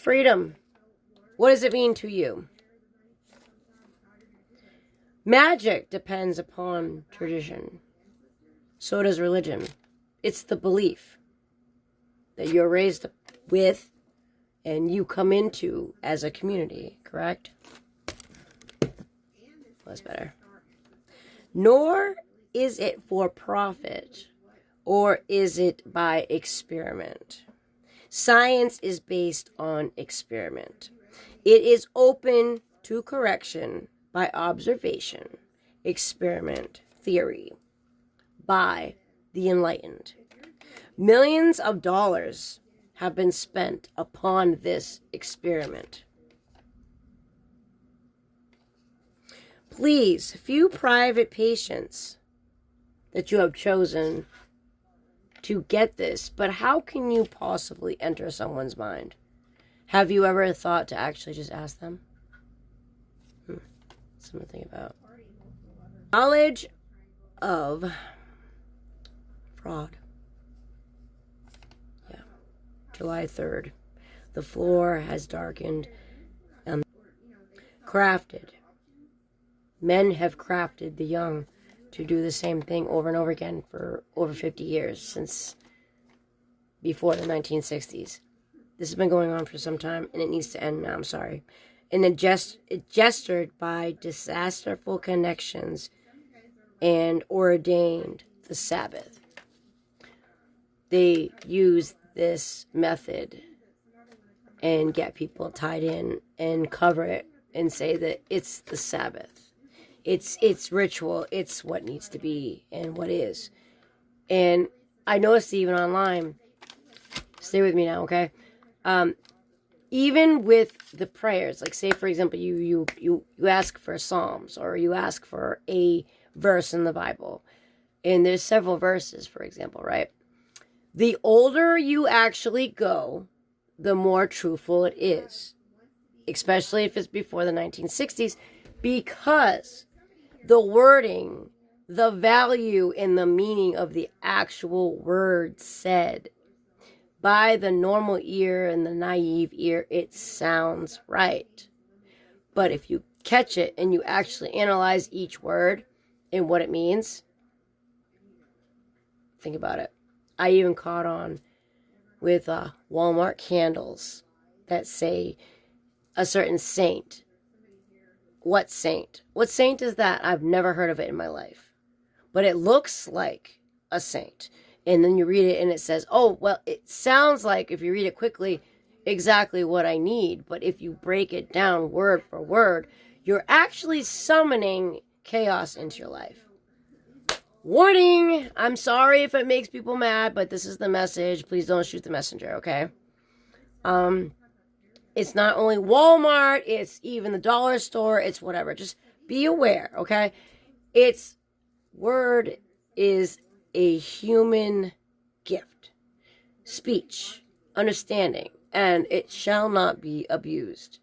freedom. What does it mean to you? Magic depends upon tradition. So does religion. It's the belief that you're raised with and you come into as a community, correct? That's better. Nor is it for profit, or is it by experiment. Science is based on experiment. It is open to correction by observation, experiment, theory, by the enlightened. Millions of dollars have been spent upon this experiment. Please, few private patients that you have chosen to get this, but how can you possibly enter someone's mind? Have you ever thought to actually just ask them? Something to think about. Knowledge of fraud. Yeah. July 3rd. The floor has darkened and crafted. Men have crafted the young to do the same thing over and over again for over 50 years, since before the 1960s. This has been going on for some time, and it needs to end now, I'm sorry. And it gestured by disasterful connections and ordained the Sabbath. They use this method and get people tied in and cover it and say that it's the Sabbath. It's ritual. It's what needs to be and what is. And I noticed even online, stay with me now, okay? Even with the prayers, like say for example, you ask for Psalms, or you ask for a verse in the Bible, and there's several verses, for example, right? The older you actually go, the more truthful it is, especially if it's before the 1960s, because the wording, the value and the meaning of the actual word said, by the normal ear and the naive ear, it sounds right. But if you catch it and you actually analyze each word and what it means, think about it. I even caught on with Walmart candles that say a certain saint. What saint? What saint is that? I've never heard of it in my life. But it looks like a saint. And then you read it and it says, oh, well, it sounds like, if you read it quickly, exactly what I need. But if you break it down word for word, you're actually summoning chaos into your life. Warning! I'm sorry if it makes people mad, but this is the message. Please don't shoot the messenger, okay? It's not only Walmart, it's even the dollar store, it's whatever. Just be aware, okay? Word is a human gift. Speech, understanding, and it shall not be abused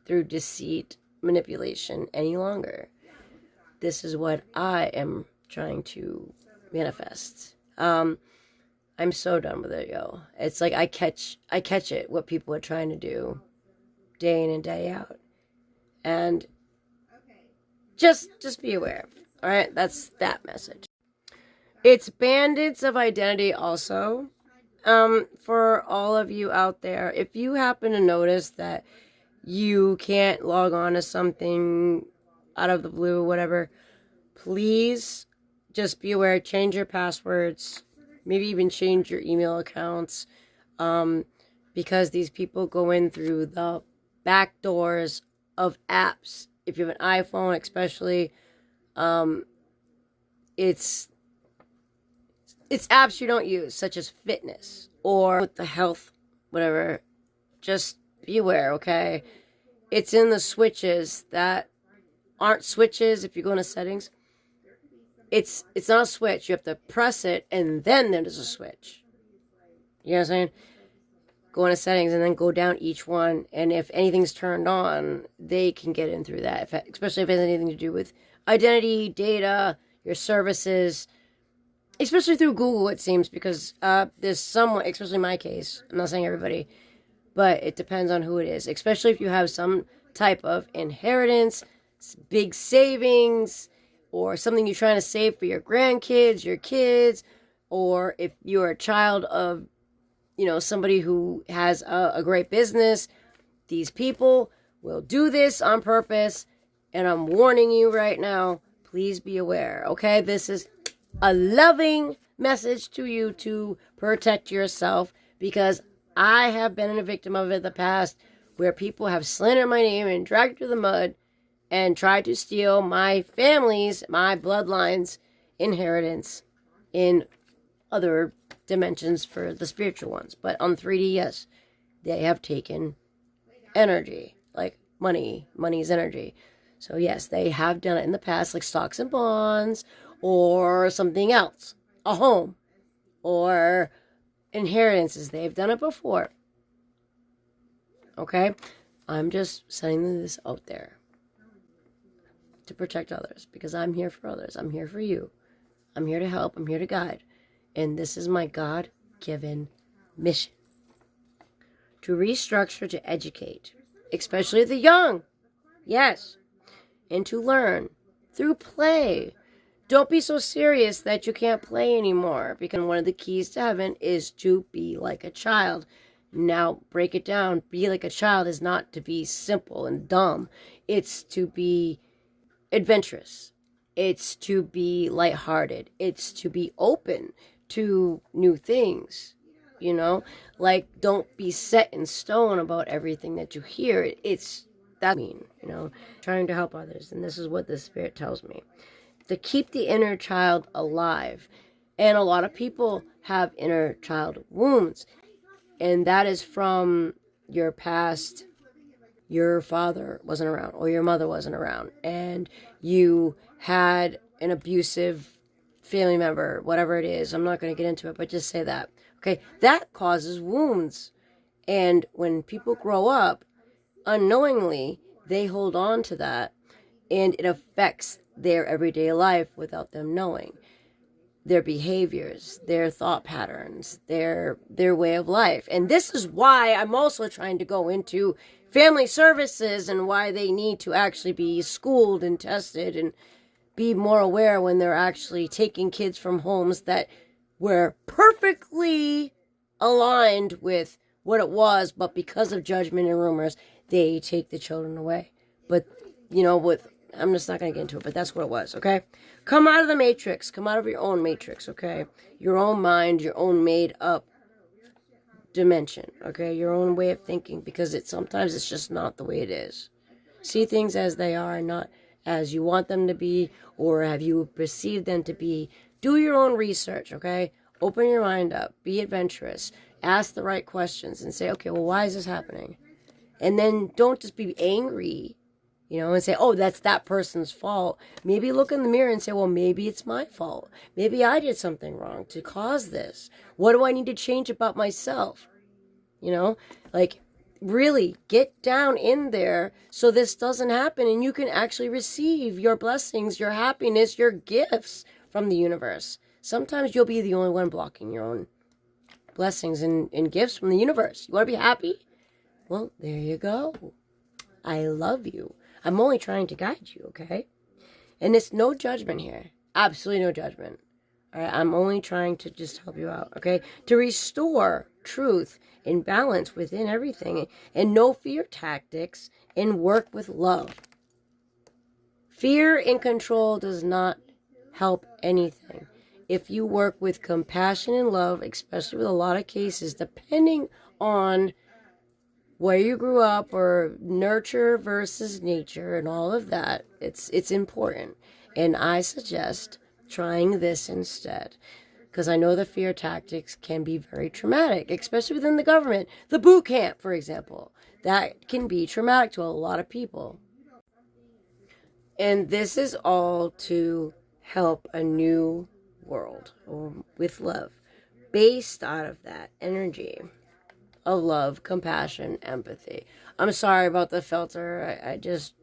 through deceit, manipulation any longer. This is what I am trying to manifest. I'm so done with it, yo. It's like I catch it, what people are trying to do day in and day out. And just be aware. All right, that's that message. It's bandits of identity also. For all of you out there, if you happen to notice that you can't log on to something out of the blue, whatever, please just be aware, change your passwords, maybe even change your email accounts, because these people go in through the back doors of apps. If you have an iPhone especially, it's apps you don't use, such as fitness or with the health, whatever. Just be aware, okay? It's in the switches that aren't switches. If you go into settings, it's not a switch. You have to press it, and then there's a switch. You know what I'm saying? Go into settings, and then go down each one, and if anything's turned on, they can get in through that, especially if it has anything to do with identity, data, your services, especially through Google, it seems, because there's someone, especially in my case, I'm not saying everybody, but it depends on who it is, especially if you have some type of inheritance, big savings, or something you're trying to save for your grandkids, your kids, or if you're a child of, somebody who has a great business. These people will do this on purpose, and I'm warning you right now, please be aware, okay? This is a loving message to you to protect yourself, because I have been a victim of it in the past, where people have slandered my name and dragged through the mud and tried to steal my family's, my bloodline's inheritance in other dimensions for the spiritual ones. But on 3D, yes, they have taken energy, like money. Money is energy. So yes, they have done it in the past, like stocks and bonds, or something else, a home, or inheritances. They've done it before. Okay? I'm just sending this out there to protect others, because I'm here for others. I'm here for you. I'm here to help. I'm here to guide. And this is my God-given mission. To restructure, to educate, especially the young. Yes. And to learn through play. Don't be so serious that you can't play anymore, because one of the keys to heaven is to be like a child. Now, break it down. Be like a child is not to be simple and dumb. It's to be adventurous. It's to be lighthearted. It's to be open to new things. Like, don't be set in stone about everything that you hear. Trying to help others. And this is what the Spirit tells me. To keep the inner child alive. And a lot of people have inner child wounds. And that is from your past. Your father wasn't around, or your mother wasn't around, and you had an abusive family member, whatever it is. I'm not going to get into it, but just say that. Okay, that causes wounds. And when people grow up, unknowingly, they hold on to that, and it affects their everyday life without them knowing. Their behaviors, their thought patterns, their way of life. And this is why I'm also trying to go into family services, and why they need to actually be schooled and tested and be more aware when they're actually taking kids from homes that were perfectly aligned with what it was, but because of judgment and rumors, they take the children away. But, I'm just not going to get into it, but that's what it was, okay? Come out of the matrix. Come out of your own matrix, okay? Your own mind, your own made-up dimension, okay? Your own way of thinking, because sometimes it's just not the way it is. See things as they are, not as you want them to be, or have you perceived them to be. Do your own research, okay? Open your mind up. Be adventurous. Ask the right questions and say, okay, well, why is this happening? And then don't just be angry, and say, oh, that's that person's fault. Maybe look in the mirror and say, well, maybe it's my fault. Maybe I did something wrong to cause this. What do I need to change about myself? Really get down in there so this doesn't happen, and you can actually receive your blessings, your happiness, your gifts from the universe. Sometimes you'll be the only one blocking your own blessings and gifts from the universe. You want to be happy? Well, there you go. I love you. I'm only trying to guide you, okay? And it's no judgment here. Absolutely no judgment. All right, I'm only trying to just help you out, okay? To restore truth and balance within everything, and no fear tactics, and work with love. Fear and control does not help anything. If you work with compassion and love, especially with a lot of cases, depending on where you grew up, or nurture versus nature and all of that, it's important. And I suggest trying this instead, because I know the fear tactics can be very traumatic, especially within the government. The boot camp, for example, that can be traumatic to a lot of people. And this is all to help a new world with love, based out of that energy of love, compassion, empathy. I'm sorry about the filter. I just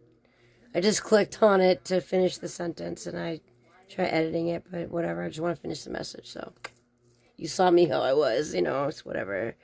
clicked on it to finish the sentence, and I try editing it, but whatever. I just want to finish the message. So you saw me how I was, it's whatever.